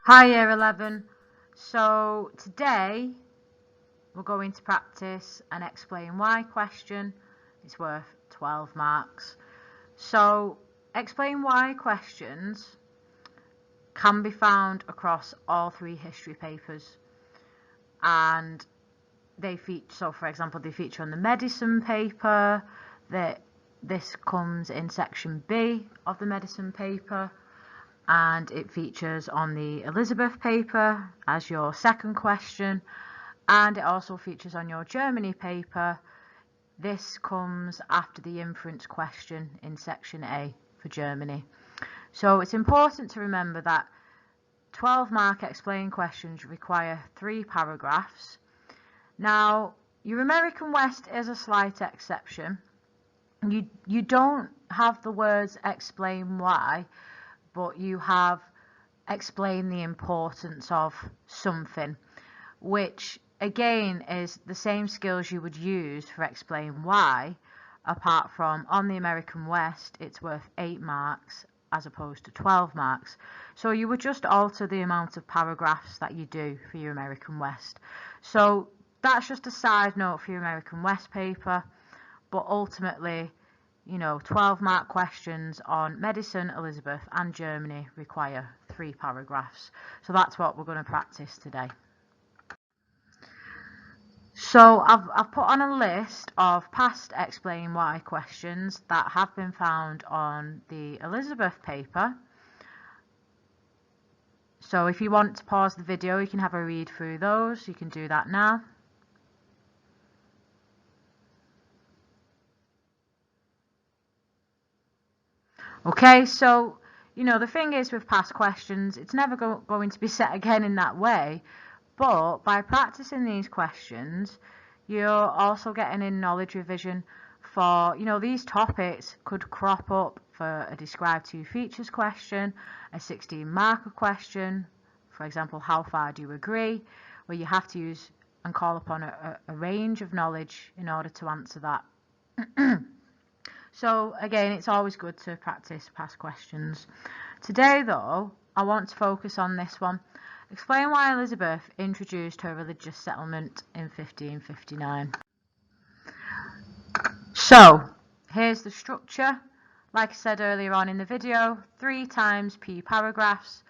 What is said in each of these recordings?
Hi Year 11. So today we're going to practice an explain why question. It's worth 12 marks. So explain why questions can be found across all three history papers, and they feature, so for example, they feature on the medicine paper. That this comes in section B of the medicine paper, and it features on the Elizabeth paper as your second question, and it also features on your Germany paper. This comes after the inference question in section A for Germany. So it's important to remember that 12 mark explain questions require 3 paragraphs. Now, your American West is a slight exception. You don't have the words explain why, but you have explain the importance of something, which again is the same skills you would use for explain why, apart from on the American West it's worth 8 marks as opposed to 12 marks. So you would just alter the amount of paragraphs that you do for your American West. So that's just a side note for your American West paper, but ultimately, 12 mark questions on medicine, Elizabeth and Germany require 3 paragraphs. So that's what we're going to practice today. So I've put on a list of past explain why questions that have been found on the Elizabeth paper. So if you want to pause the video, you can have a read through those. You can do that now. Okay, so the thing is with past questions, it's never going to be set again in that way. But by practicing these questions, you're also getting in knowledge revision for, these topics could crop up for a describe 2 features question, a 16 marker question, for example, how far do you agree, where you have to use and call upon a range of knowledge in order to answer that. So again, it's always good to practice past questions. Today though, I want to focus on this one. Explain why Elizabeth introduced her religious settlement in 1559. So, here's the structure. Like I said earlier on in the video, 3 times P paragraphs.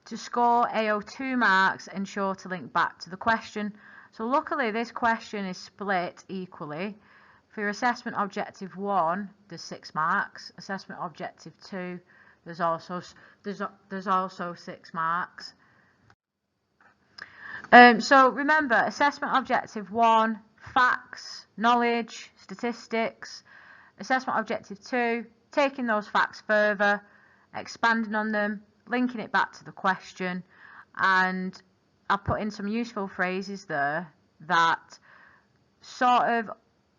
To score AO2 marks, ensure to link back to the question. So luckily this question is split equally. For your assessment objective 1, there's 6 marks. Assessment objective 2, there's also 6 marks. So remember, assessment objective 1, facts, knowledge, statistics. Assessment objective 2, taking those facts further, expanding on them, linking it back to the question, and I've put in some useful phrases there that sort of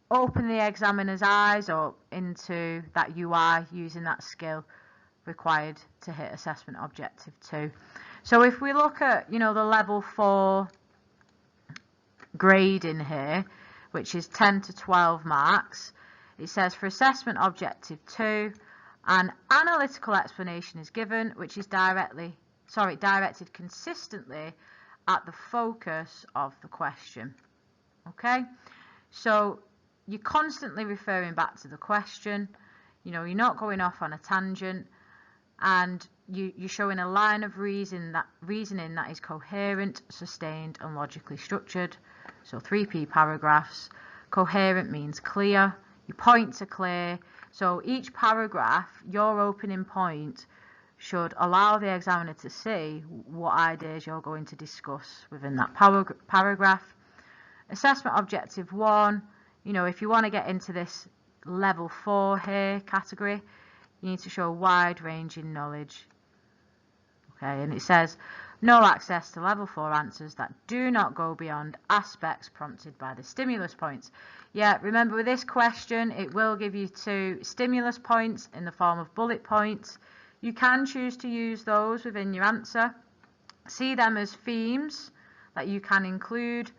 open the examiner's eyes up into that UI using that skill required to hit assessment objective 2. So if we look at, the level 4 grading here, which is 10 to 12 marks, it says for assessment objective 2, an analytical explanation is given, which is directed consistently at the focus of the question. Okay, so you're constantly referring back to the question, you're not going off on a tangent, and you're showing a line of reasoning that is coherent, sustained and logically structured. So 3P paragraphs. Coherent means clear, your points are clear, so each paragraph, your opening point should allow the examiner to see what ideas you're going to discuss within that paragraph. Assessment objective 1, if you want to get into this level 4 here category, you need to show wide ranging knowledge. Okay, and it says no access to level 4 answers that do not go beyond aspects prompted by the stimulus points. Yeah, remember with this question, it will give you 2 stimulus points in the form of bullet points. You can choose to use those within your answer. See them as themes that you can include.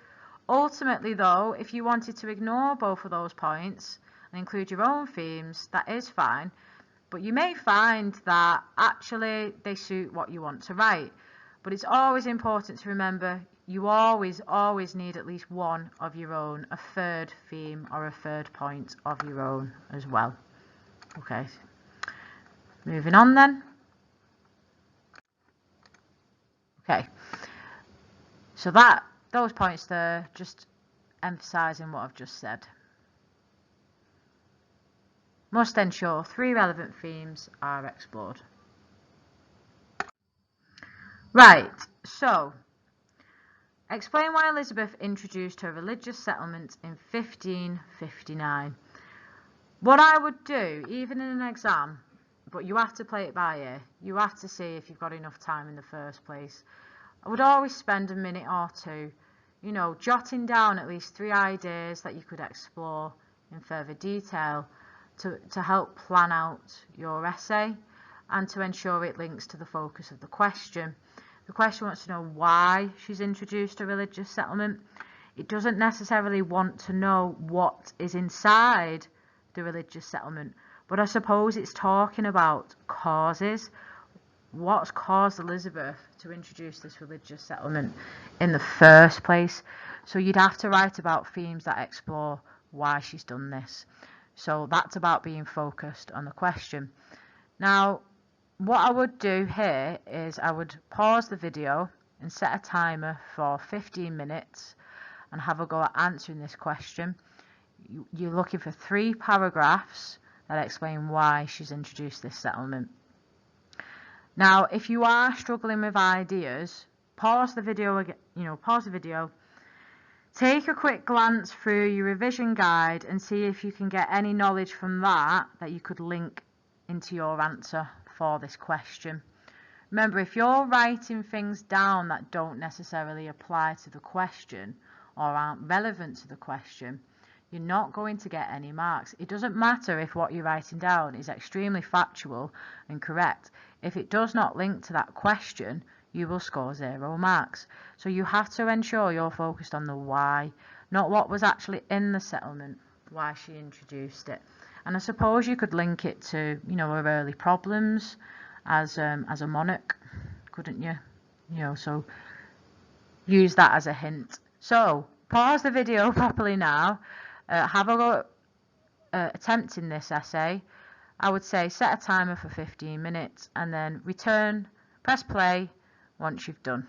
Ultimately though, if you wanted to ignore both of those points and include your own themes, that is fine, but you may find that actually they suit what you want to write. But it's always important to remember you always need at least one of your own, a third theme or a third point of your own as well. Okay, moving on then. Okay, so those points there, just emphasising what I've just said. Must ensure 3 relevant themes are explored. Right, so explain why Elizabeth introduced her religious settlement in 1559. What I would do, even in an exam, but you have to play it by ear, you have to see if you've got enough time in the first place. I would always spend a minute or two, you know, jotting down at least 3 ideas that you could explore in further detail to help plan out your essay and to ensure it links to the focus of the question. The question wants to know why she's introduced a religious settlement. It doesn't necessarily want to know what is inside the religious settlement, but I suppose it's talking about causes. What's caused Elizabeth to introduce this religious settlement in the first place? So you'd have to write about themes that explore why she's done this. So that's about being focused on the question. Now, what I would do here is I would pause the video and set a timer for 15 minutes and have a go at answering this question. You're looking for 3 paragraphs that explain why she's introduced this settlement. Now, if you are struggling with ideas, pause the video again, pause the video, take a quick glance through your revision guide and see if you can get any knowledge from that you could link into your answer for this question. Remember, if you're writing things down that don't necessarily apply to the question or aren't relevant to the question, you're not going to get any marks. It doesn't matter if what you're writing down is extremely factual and correct. If it does not link to that question, you will score 0 marks. So you have to ensure you're focused on the why, not what was actually in the settlement, why she introduced it. And I suppose you could link it to, her early problems as a monarch, couldn't you? So use that as a hint. So pause the video properly now. Have a go at attempting this essay. I would say set a timer for 15 minutes and then return, press play once you've done.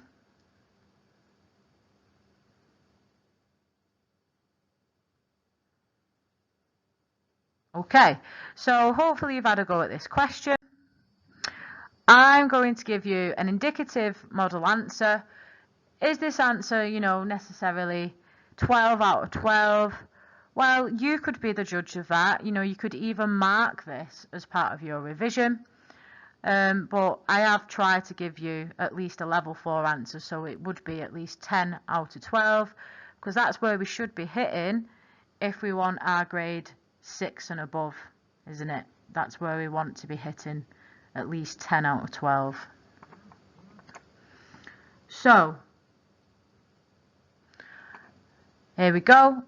Okay, so hopefully you've had a go at this question. I'm going to give you an indicative model answer. Is this answer, necessarily 12 out of 12? Well, you could be the judge of that. You could even mark this as part of your revision. But I have tried to give you at least a level 4 answer, so it would be at least 10 out of 12, because that's where we should be hitting if we want our grade 6 and above, isn't it? That's where we want to be hitting at least 10 out of 12. So, here we go.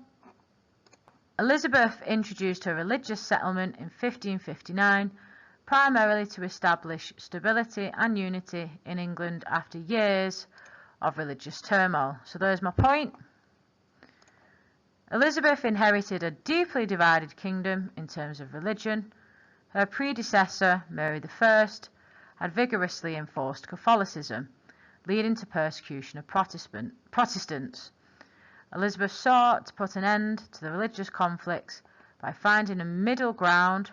Elizabeth introduced her religious settlement in 1559, primarily to establish stability and unity in England after years of religious turmoil. So there's my point. Elizabeth inherited a deeply divided kingdom in terms of religion. Her predecessor, Mary I, had vigorously enforced Catholicism, leading to persecution of Protestants. Elizabeth sought to put an end to the religious conflicts by finding a middle ground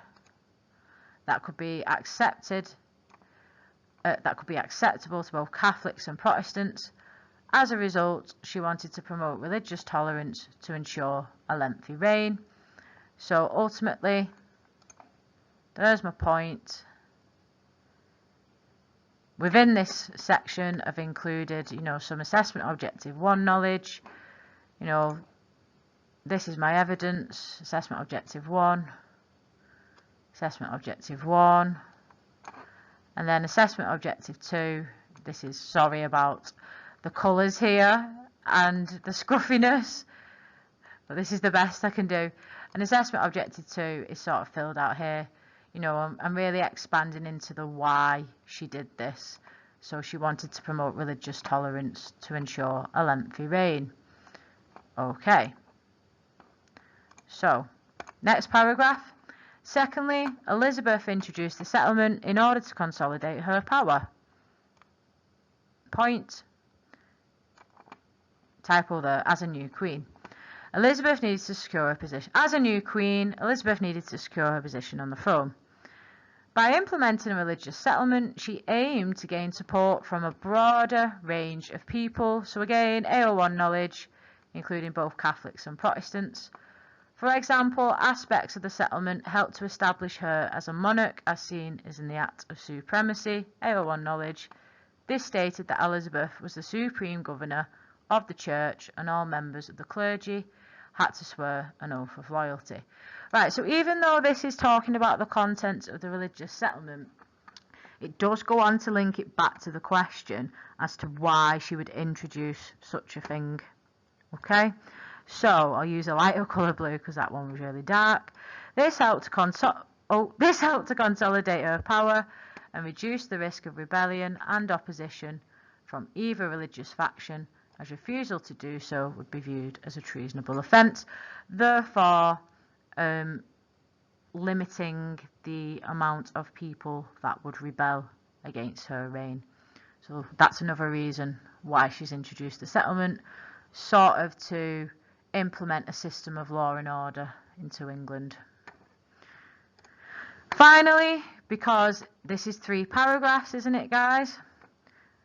that could be acceptable to both Catholics and Protestants. As a result, she wanted to promote religious tolerance to ensure a lengthy reign. So ultimately, there's my point. Within this section, I've included, some assessment objective 1 knowledge. This is my evidence, assessment objective 1, assessment objective 1, and then assessment objective 2. This is, sorry about the colours here and the scruffiness, but this is the best I can do. And assessment objective 2 is sort of filled out here. I'm really expanding into the why she did this. So she wanted to promote religious tolerance to ensure a lengthy reign. Okay. So, next paragraph. Secondly, Elizabeth introduced the settlement in order to consolidate her power. Point. Typo there, as a new queen. Elizabeth needed to secure her position. As a new queen, Elizabeth needed to secure her position on the throne. By implementing a religious settlement, she aimed to gain support from a broader range of people. So again, AO1 knowledge, including both Catholics and Protestants. For example, aspects of the settlement helped to establish her as a monarch, as seen as in the Act of Supremacy, AO1 knowledge. This stated that Elizabeth was the supreme governor of the church and all members of the clergy had to swear an oath of loyalty. Right, so even though this is talking about the contents of the religious settlement, it does go on to link it back to the question as to why she would introduce such a thing. Okay, so I'll use a lighter colour blue because that one was really dark. This helped to consolidate her power and reduce the risk of rebellion and opposition from either religious faction, as refusal to do so would be viewed as a treasonable offence, therefore limiting the amount of people that would rebel against her reign. So that's another reason why she's introduced the settlement, sort of to implement a system of law and order into England. Finally, because this is 3 paragraphs, isn't it, guys?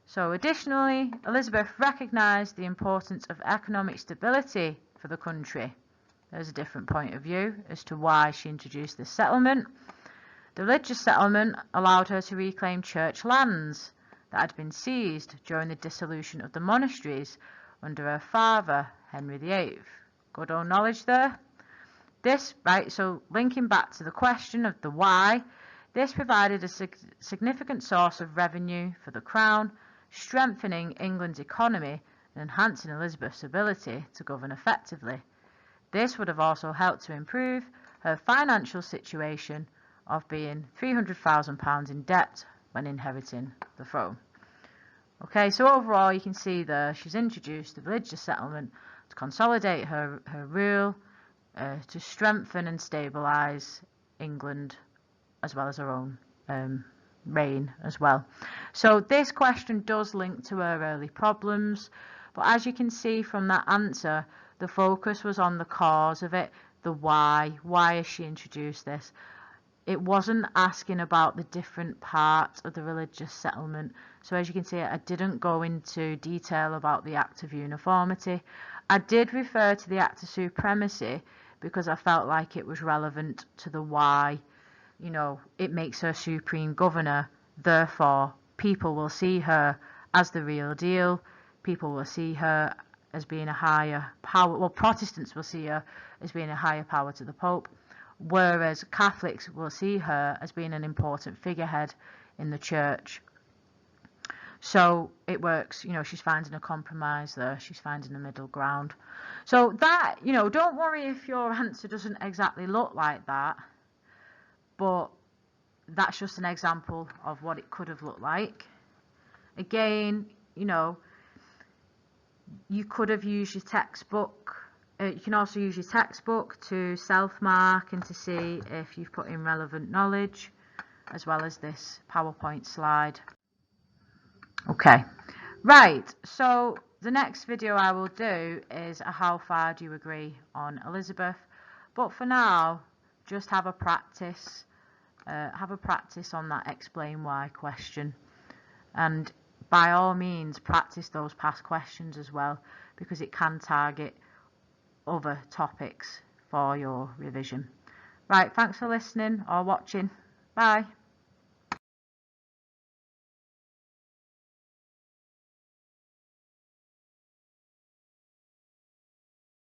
So additionally, Elizabeth recognised the importance of economic stability for the country. There's a different point of view as to why she introduced this settlement. The religious settlement allowed her to reclaim church lands that had been seized during the dissolution of the monasteries under her father, Henry VIII. Good old knowledge there. This, right, so linking back to the question of the why, this provided a significant source of revenue for the crown, strengthening England's economy and enhancing Elizabeth's ability to govern effectively. This would have also helped to improve her financial situation of being £300,000 in debt when inheriting the throne. Okay, so overall you can see there she's introduced the religious settlement to consolidate her rule, to strengthen and stabilise England as well as her own reign as well. So this question does link to her early problems, but as you can see from that answer, the focus was on the cause of it, the why has she introduced this. It wasn't asking about the different parts of the religious settlement. So as you can see, I didn't go into detail about the Act of Uniformity. I did refer to the Act of Supremacy because I felt like it was relevant to the why. You know, it makes her supreme governor, therefore people will see her as the real deal. People will see her as being a higher power. Well, Protestants will see her as being a higher power to the Pope, whereas Catholics will see her as being an important figurehead in the church. So it works, you know, she's finding a compromise there, she's finding a middle ground. So that, you know, don't worry if your answer doesn't exactly look like that, but that's just an example of what it could have looked like. Again, you know, you could have used your textbook. You can also use your textbook to self-mark and to see if you've put in relevant knowledge, as well as this PowerPoint slide. Okay, right, so the next video I will do is a how far do you agree on Elizabeth, but for now, just have a practice on that explain why question, and by all means practice those past questions as well, because it can target other topics for your revision. Right, thanks for listening or watching. Bye.